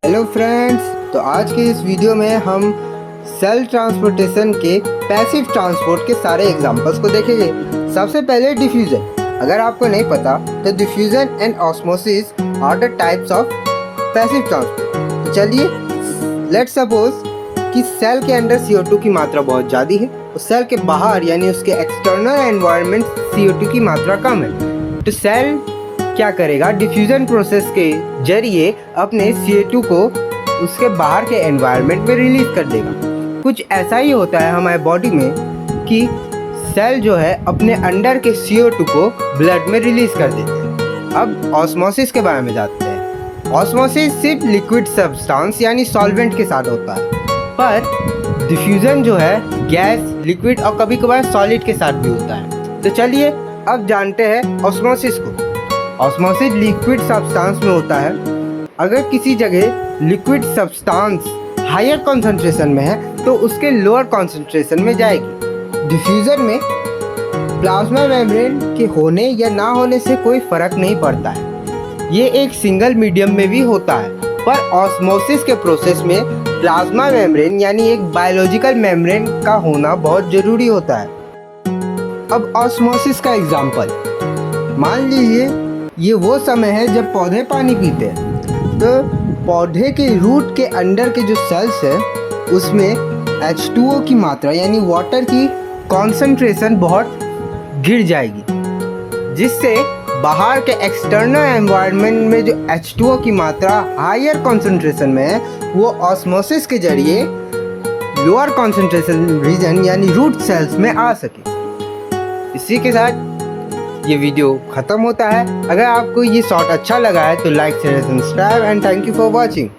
Hello friends, तो आज के इस वीडियो में हम सेल ट्रांसपोर्टेशन के पैसिव ट्रांसपोर्ट के सारे एग्जांपल्स को देखेंगे। सबसे पहले डिफ्यूजन। अगर आपको नहीं पता तो diffusion and osmosis are the types of passive transport. तो चलिए, लेट्स सपोज कि सेल के अंदर CO2 की मात्रा बहुत ज़्यादा है और सेल के बाहर यानी उसके एक्सटर्नल एनवायरनमेंट CO2 की मात्रा कम है। तो सेल क्या करेगा, डिफ्यूजन प्रोसेस के जरिए अपने CO2 को उसके बाहर के एनवायरनमेंट में रिलीज कर देगा। कुछ ऐसा ही होता है हमारे बॉडी में कि सेल जो है अपने अंदर के CO2 को ब्लड में रिलीज कर देते हैं। अब ऑस्मोसिस के बारे में जानते हैं। ऑस्मोसिस सिर्फ लिक्विड सब्सटेंस यानी सॉल्वेंट के साथ होता है, पर डिफ्यूजन जो है गैस, लिक्विड और कभी कभार सॉलिड के साथ भी होता है। तो चलिए अब जानते हैं ऑस्मोसिस को। ऑस्मोसिस लिक्विड सब्सटेंस में होता है। अगर किसी जगह लिक्विड सब्सटेंस हायर कॉन्सेंट्रेशन में है तो उसके लोअर कॉन्सेंट्रेशन में जाएगी। डिफ्यूजन में प्लाज्मा मेम्ब्रेन के होने या ना होने से कोई फर्क नहीं पड़ता है, ये एक सिंगल मीडियम में भी होता है। पर ऑस्मोसिस के प्रोसेस में प्लाज्मा मेम्ब्रेन यानी एक बायोलॉजिकल मेम्ब्रेन का होना बहुत ज़रूरी होता है। अब ऑस्मोसिस का एग्जाम्पल, मान लीजिए ये वो समय है जब पौधे पानी पीते हैं, तो पौधे के रूट के अंदर के जो सेल्स है उसमें H2O की मात्रा यानी वाटर की कॉन्सेंट्रेशन बहुत गिर जाएगी, जिससे बाहर के एक्सटर्नल एनवायरनमेंट में जो H2O की मात्रा हायर कॉन्सेंट्रेशन में है वो ऑस्मोसिस के जरिए लोअर कॉन्सेंट्रेशन रीजन यानी रूट सेल्स में आ सके। इसी के साथ ये वीडियो ख़त्म होता है। अगर आपको ये शॉर्ट अच्छा लगा है तो like share subscribe and thank you for watching.